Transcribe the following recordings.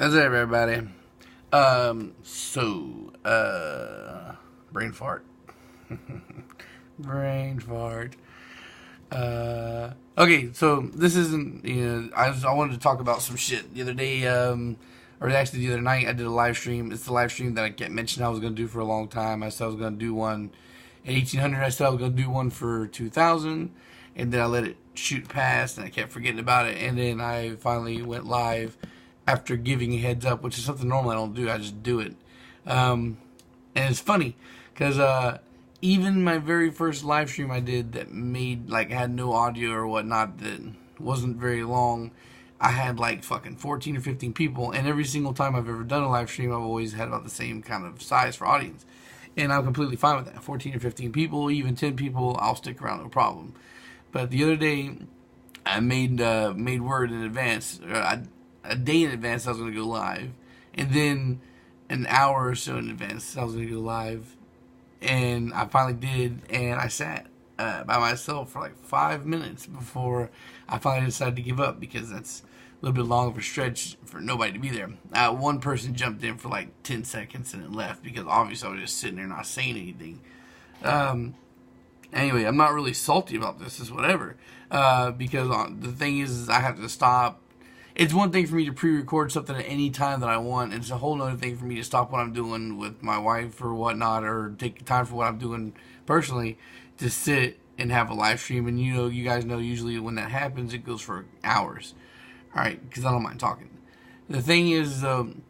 That's it, everybody. Brain fart. Brain fart. Okay, so this isn't, I wanted to talk about some shit. The other day, or actually the other night, I did a live stream. It's the live stream that I kept mentioning I was going to do for a long time. I said I was going to do one at 1800. I said I was going to do one for 2000. And then I let it shoot past, and I kept forgetting about it. And then I finally went live after giving a heads up, which is something normally I don't do. I just do it. And it's funny, because even my very first live stream I did that had no audio or whatnot, that wasn't very long, I had like fucking 14 or 15 people. And every single time I've ever done a live stream, I've always had about the same kind of size for audience. And I'm completely fine with that. 14 or 15 people, even 10 people, I'll stick around, no problem. But the other day, I made word in advance, a day in advance I was going to go live. And then an hour or so in advance I was going to go live. And I finally did, and I sat by myself for like 5 minutes before I finally decided to give up, because that's a little bit long of a stretch for nobody to be there. One person jumped in for like 10 seconds and then left, because obviously I was just sitting there not saying anything. Anyway, I'm not really salty about this. It's whatever. Because the thing is I have to stop. It's one thing for me to pre-record something at any time that I want. It's a whole other thing for me to stop what I'm doing with my wife or whatnot, or take time for what I'm doing personally to sit and have a live stream. And you guys know usually when that happens, it goes for hours. All right, because I don't mind talking. The thing is, after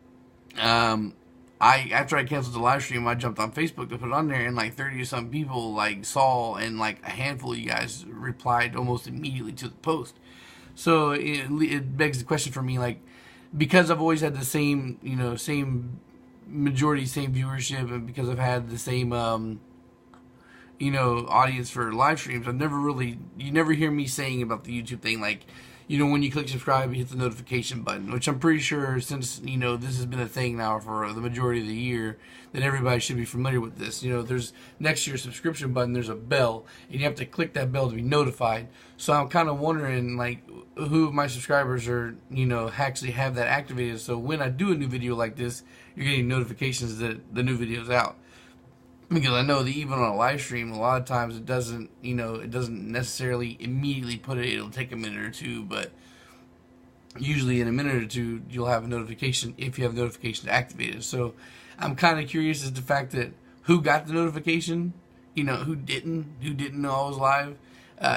I canceled the live stream, I jumped on Facebook to put it on there, and like 30 or some people like saw, and like a handful of you guys replied almost immediately to the post. So it begs the question for me, like, because I've always had the same majority, same viewership, and because I've had the same audience for live streams, you never hear me saying about the YouTube thing, like, when you click subscribe, you hit the notification button, which I'm pretty sure, since, this has been a thing now for the majority of the year, that everybody should be familiar with this. There's next to your subscription button, there's a bell, and you have to click that bell to be notified. So I'm kind of wondering, like, who of my subscribers are, actually have that activated, so when I do a new video like this, you're getting notifications that the new video's out. Because I know that even on a live stream, a lot of times it doesn't necessarily immediately put it. It'll take a minute or two, but usually in a minute or two, you'll have a notification if you have notifications activated. So I'm kind of curious as to the fact that who got the notification, who didn't know I was live.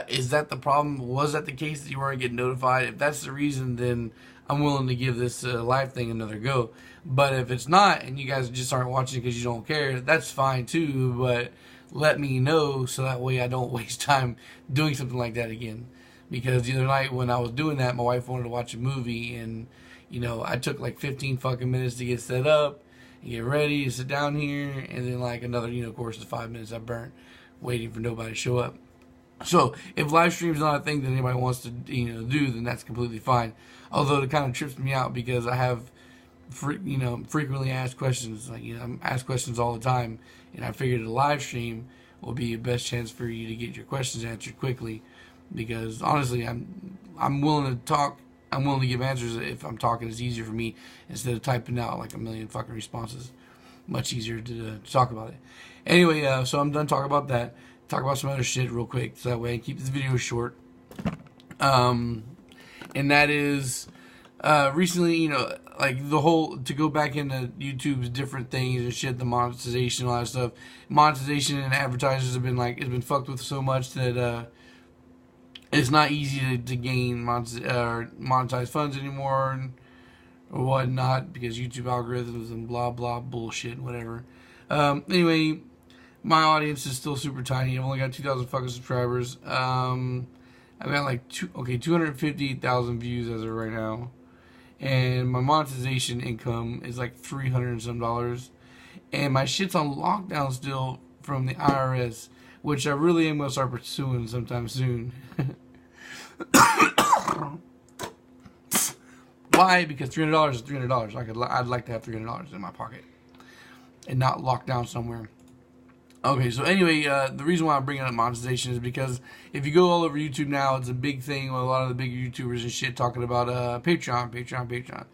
Is that the problem? Was that the case that you weren't getting notified? If that's the reason, then I'm willing to give this live thing another go. But if it's not, and you guys just aren't watching because you don't care, that's fine too. But let me know, so that way I don't waste time doing something like that again. Because the other night when I was doing that, my wife wanted to watch a movie, and I took like 15 fucking minutes to get set up and get ready to sit down here, and then like another, of course, the 5 minutes I burnt waiting for nobody to show up. So if live stream is not a thing that anybody wants to do, then that's completely fine. Although it kind of trips me out, because I have frequently asked questions. Like, I'm asked questions all the time, and I figured a live stream will be your best chance for you to get your questions answered quickly. Because honestly, I'm willing to talk. I'm willing to give answers. If I'm talking, it's easier for me instead of typing out like a million fucking responses. Much easier to talk about it. Anyway, so I'm done talking about that. Talk about some other shit real quick, so that way I keep this video short. And that is, recently, like the whole, to go back into YouTube's different things and shit, the monetization, all that stuff. Monetization and advertisers have been it's been fucked with so much that it's not easy to gain monetized funds anymore, or whatnot, because YouTube algorithms and blah blah bullshit, whatever. Anyway, my audience is still super tiny. I've only got 2,000 fucking subscribers. I've got like 258,000 views as of right now, and my monetization income is like $300 and some, and my shit's on lockdown still from the IRS, which I really am gonna start pursuing sometime soon. Why? Because $300 is $300. I'd like to have $300 in my pocket and not locked down somewhere. Okay, so anyway, the reason why I'm bringing up monetization is because if you go all over YouTube now, it's a big thing with a lot of the big YouTubers and shit talking about Patreon.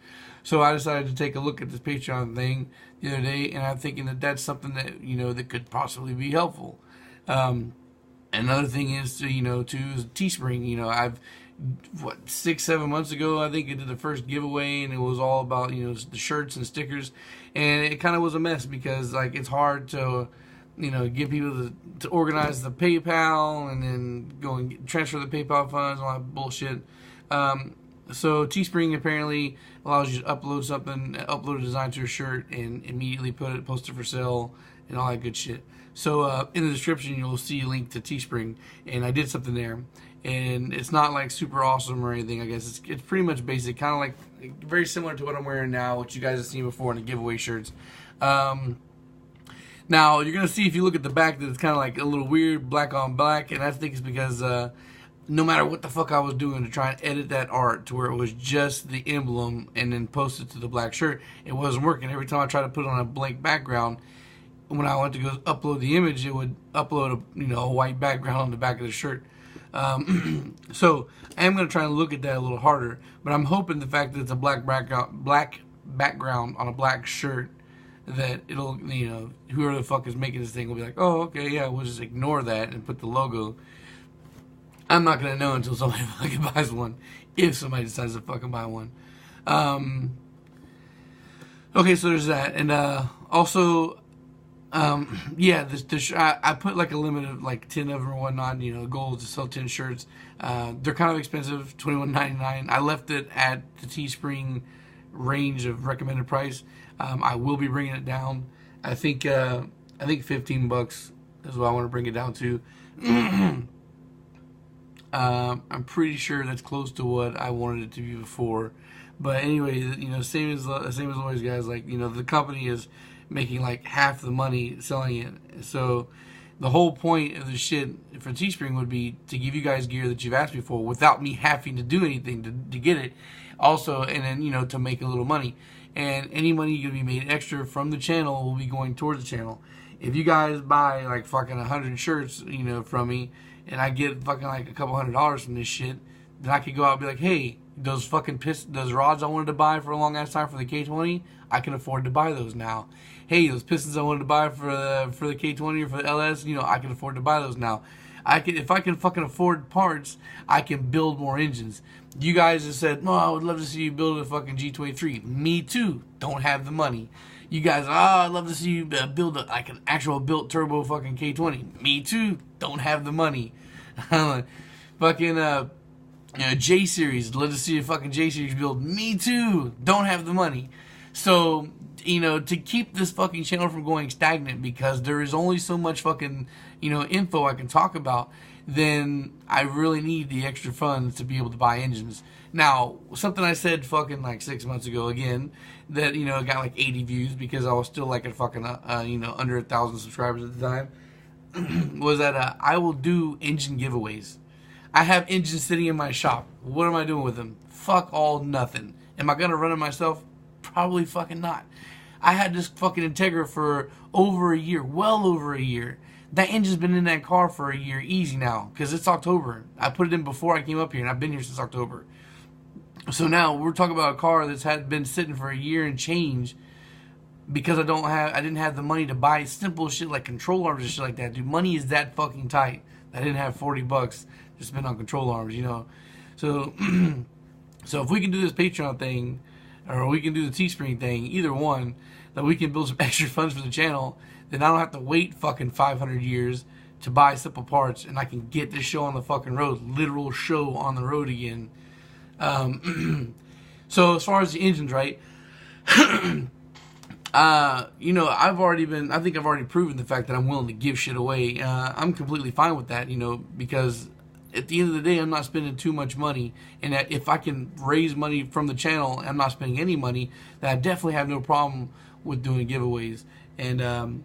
So I decided to take a look at this Patreon thing the other day, and I'm thinking that that's something that, you know, that could possibly be helpful. Another thing is to, you know, is Teespring. You know, I've 6-7 months ago, I think I did the first giveaway, and it was all about, you know, the shirts and stickers, and it kind of was a mess because like it's hard to, you know, get people to organize the PayPal and then go and transfer the PayPal funds and all that bullshit. So Teespring apparently allows you to upload something, upload a design to a shirt, and immediately post it for sale and all that good shit. So in the description you'll see a link to Teespring, and I did something there, and it's not like super awesome or anything. I guess it's pretty much basic, kind of like very similar to what I'm wearing now, which you guys have seen before in the giveaway shirts. Now you're gonna see if you look at the back that it's kind of like a little weird, black on black, and I think it's because no matter what the fuck I was doing to try and edit that art to where it was just the emblem and then post it to the black shirt, it wasn't working. Every time I tried to put it on a blank background, when I went to go upload the image, it would upload a white background on the back of the shirt. So I am going to try and look at that a little harder, but I'm hoping the fact that it's a black background on a black shirt, that it'll, you know, whoever the fuck is making this thing will be like, oh, okay, yeah, we'll just ignore that and put the logo. I'm not going to know until somebody fucking buys one, if somebody decides to fucking buy one. Okay, so there's that. And also, yeah, I put like a limit of like 10 of them or whatnot. You know, the goal is to sell 10 shirts. They're kind of expensive, $21.99. I left it at the Teespring range of recommended price. I will be bringing it down. I think $15 is what I want to bring it down to. I'm pretty sure that's close to what I wanted it to be before. But anyway, you know, same as always, guys. Like, you know, the company is making like half the money selling it. So the whole point of the shit for Teespring would be to give you guys gear that you've asked me for without me having to do anything to get it. Also, and then, you know, to make a little money. And any money going to be made extra from the channel will be going towards the channel. If you guys buy like fucking 100 shirts, you know, from me, and I get fucking like a couple $100 from this shit, then I could go out and be like, hey, those rods I wanted to buy for a long ass time for the K20, I can afford to buy those now. Hey, those pistons I wanted to buy for the K20 or for the LS, you know, I can afford to buy those now. If I can fucking afford parts, I can build more engines. You guys have said, no, I would love to see you build a fucking G23. Me too. Don't have the money. You guys, I'd love to see you build like an actual built turbo fucking K20. Me too. Don't have the money. Fucking you know, J series. Love to see a fucking J series build. Me too. Don't have the money. So, you know, to keep this fucking channel from going stagnant, because there is only so much fucking, you know, info I can talk about, then I really need the extra funds to be able to buy engines. Now, something I said fucking like 6 months ago again, that, you know, got like 80 views because I was still like at fucking, you know, under 1,000 subscribers at the time, was that I will do engine giveaways. I have engines sitting in my shop. What am I doing with them? Fuck all, nothing. Am I going to run it myself? Probably fucking not. I had this fucking Integra for over a year, well over a year. That engine's been in that car for a year easy now, because it's October. I put it in before I came up here, and I've been here since October. So now we're talking about a car that's been sitting for a year and change, because I didn't have the money to buy simple shit like control arms and shit like that. Dude, money is that fucking tight. I didn't have $40 to spend on control arms, you know. So, so if we can do this Patreon thing, or we can do the Teespring thing, either one, that we can build some extra funds for the channel, then I don't have to wait fucking 500 years to buy simple parts, and I can get this show on the fucking road, literal show on the road again. So as far as the engines, right? You know, I think I've already proven the fact that I'm willing to give shit away. I'm completely fine with that, you know, because at the end of the day, I'm not spending too much money, and that if I can raise money from the channel and I'm not spending any money, then I definitely have no problem with doing giveaways. And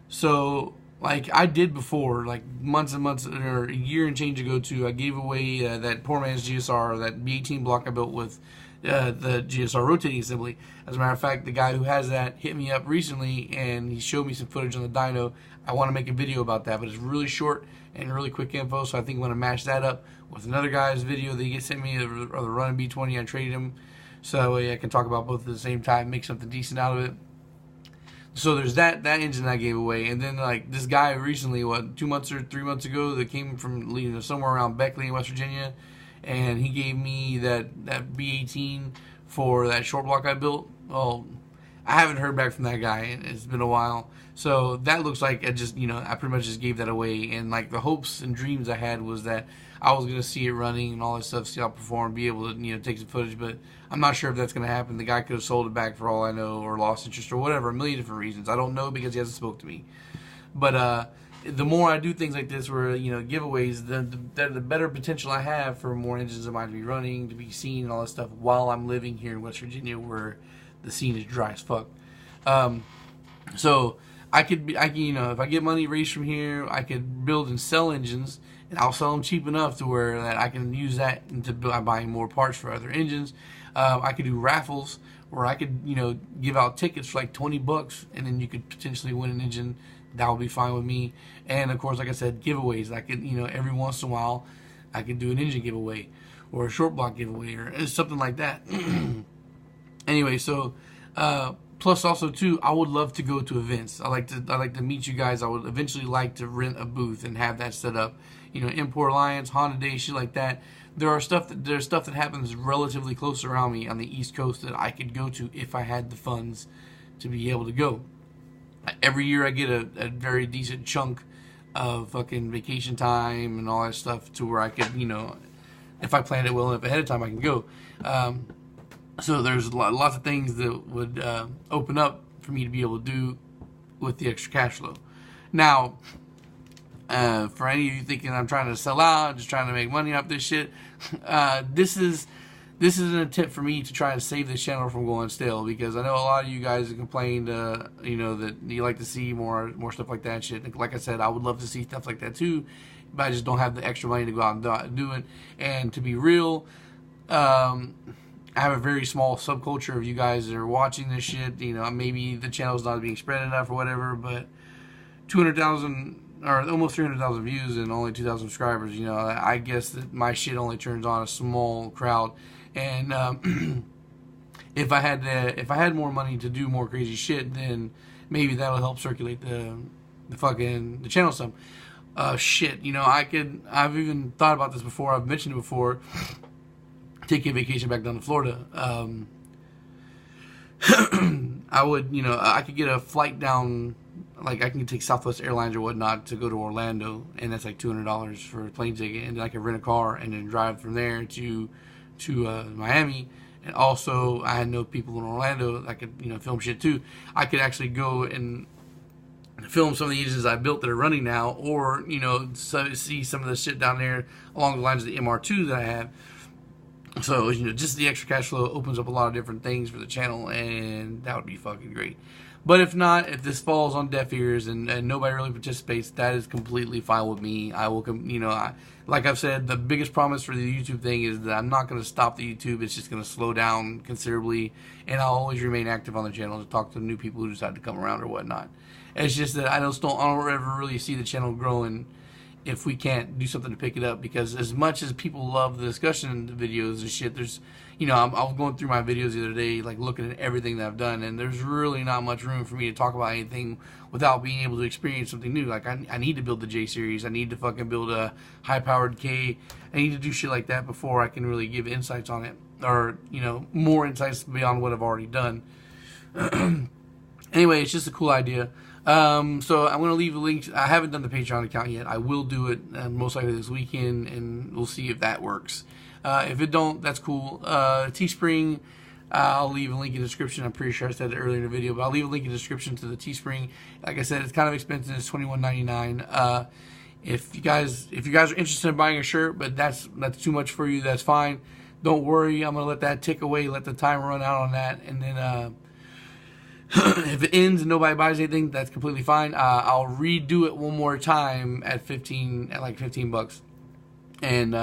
so like I did before, like months and months, or a year and change ago too. I gave away that poor man's GSR, that B18 block I built with the GSR rotating assembly. As a matter of fact, the guy who has that hit me up recently, and he showed me some footage on the dyno. I want to make a video about that, but it's really short and really quick info, so I think I'm going to match that up with another guy's video that he sent me of the running B20. I traded him, so that way I can talk about both at the same time, make something decent out of it. So there's that engine I gave away, and then like this guy recently, 2 months or 3 months ago, that came from somewhere around Beckley, West Virginia, and he gave me that B18 for that short block I built. Well, I haven't heard back from that guy, and it's been a while. So that looks like I just, I pretty much just gave that away, and like the hopes and dreams I had was that I was gonna see it running and all that stuff, see how it performed, be able to take some footage, but I'm not sure if that's gonna happen. The guy could have sold it back for all I know, or lost interest, or whatever, a million different reasons. I don't know because he hasn't spoke to me. But the more I do things like this, where giveaways, the better potential I have for more engines of mine to be running, to be seen, and all that stuff while I'm living here in West Virginia, where the scene is dry as fuck. So I can, if I get money raised from here, I could build and sell engines, and I'll sell them cheap enough to where that I can use that into buying more parts for other engines. I could do raffles where I could, give out tickets for like $20, and then you could potentially win an engine. That would be fine with me. And of course, like I said, giveaways. I could, every once in a while, I could do an engine giveaway or a short block giveaway or something like that. Anyway, so plus also too, I would love to go to events. I like to meet you guys. I would eventually like to rent a booth and have that set up. Import Alliance, Honda Day, shit like that. There's stuff that happens relatively close around me on the East Coast that I could go to if I had the funds to be able to go. Every year I get a very decent chunk of fucking vacation time and all that stuff to where I could, if I planned it well enough ahead of time, I can go. So there's lots of things that would open up for me to be able to do with the extra cash flow. Now, for any of you thinking I'm trying to sell out, just trying to make money off this shit, this is an attempt for me to try to save this channel from going stale, because I know a lot of you guys have complained, that you like to see more stuff like that shit. Like I said, I would love to see stuff like that too, but I just don't have the extra money to go out and do it. And to be real, I have a very small subculture of you guys that are watching this shit. Maybe the channel's not being spread enough or whatever, but 200,000 or almost 300,000 views and only 2,000 subscribers. I guess that my shit only turns on a small crowd. And if I had more money to do more crazy shit, then maybe that'll help circulate the channel some. Shit, I've even thought about this before. I've mentioned it before. Taking a vacation back down to Florida. I would, I could get a flight down, like I can take Southwest Airlines or whatnot to go to Orlando, and that's like $200 for a plane ticket, and then I could rent a car and then drive from there to Miami. And also, I know people in Orlando that could, film shit too. I could actually go and film some of the engines I built that are running now, or, see some of the shit down there along the lines of the MR2 that I have. So, just the extra cash flow opens up a lot of different things for the channel, and that would be fucking great. But if not, if this falls on deaf ears and nobody really participates, that is completely fine with me. I will, like I've said, the biggest promise for the YouTube thing is that I'm not going to stop the YouTube. It's just going to slow down considerably, and I'll always remain active on the channel to talk to new people who decide to come around or whatnot. It's just that I don't ever really see the channel growing if we can't do something to pick it up, because as much as people love the discussion videos and shit, there's, I was going through my videos the other day, like looking at everything that I've done, and there's really not much room for me to talk about anything without being able to experience something new. Like I need to build the J series, I need to fucking build a high powered K, I need to do shit like that before I can really give insights on it, or more insights beyond what I've already done. Anyway, it's just a cool idea. So I'm going to leave a link. I haven't done the Patreon account yet. I will do it most likely this weekend, and we'll see if that works. If it don't, that's cool. Teespring, I'll leave a link in the description. I'm pretty sure I said it earlier in the video, but I'll leave a link in the description to the Teespring. Like I said, it's kind of expensive. It's $21.99. If you guys are interested in buying a shirt, but that's too much for you, that's fine. Don't worry. I'm going to let that tick away, let the time run out on that, and then If it ends and nobody buys anything, that's completely fine. I'll redo it one more time at like $15, and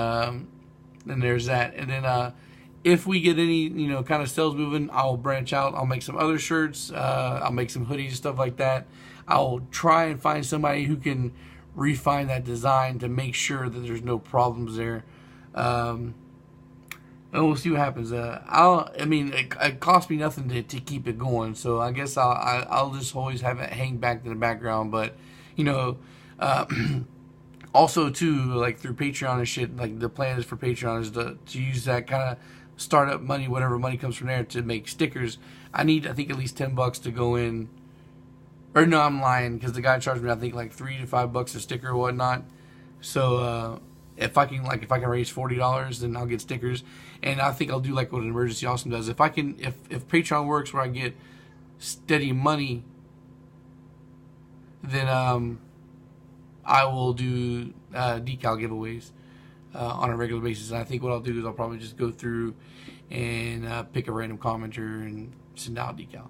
there's that. And then if we get any kind of sales moving, I'll branch out. I'll make some other shirts. I'll make some hoodies, stuff like that. I'll try and find somebody who can refine that design to make sure that there's no problems there. And we'll see what happens. It costs me nothing to keep it going, so I guess I'll just always have it hang back in the background. But also too, like through Patreon and shit, like the plan is for Patreon is to use that kind of startup money, whatever money comes from there, to make stickers. I think at least $10 to go in. Or no, I'm lying, because the guy charged me I think like $3 to $5 a sticker or whatnot. So if I can raise $40, then I'll get stickers. And I think I'll do like what an Emergency Awesome does. If Patreon works where I get steady money, then I will do decal giveaways on a regular basis. And I think what I'll do is I'll probably just go through and pick a random commenter and send out a decal.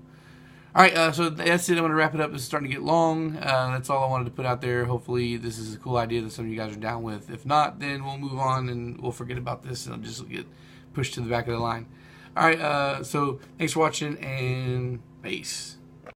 Alright, so that's it. I'm going to wrap it up. This is starting to get long. That's all I wanted to put out there. Hopefully this is a cool idea that some of you guys are down with. If not, then we'll move on and we'll forget about this and I'll just get pushed to the back of the line. Alright, so thanks for watching and peace.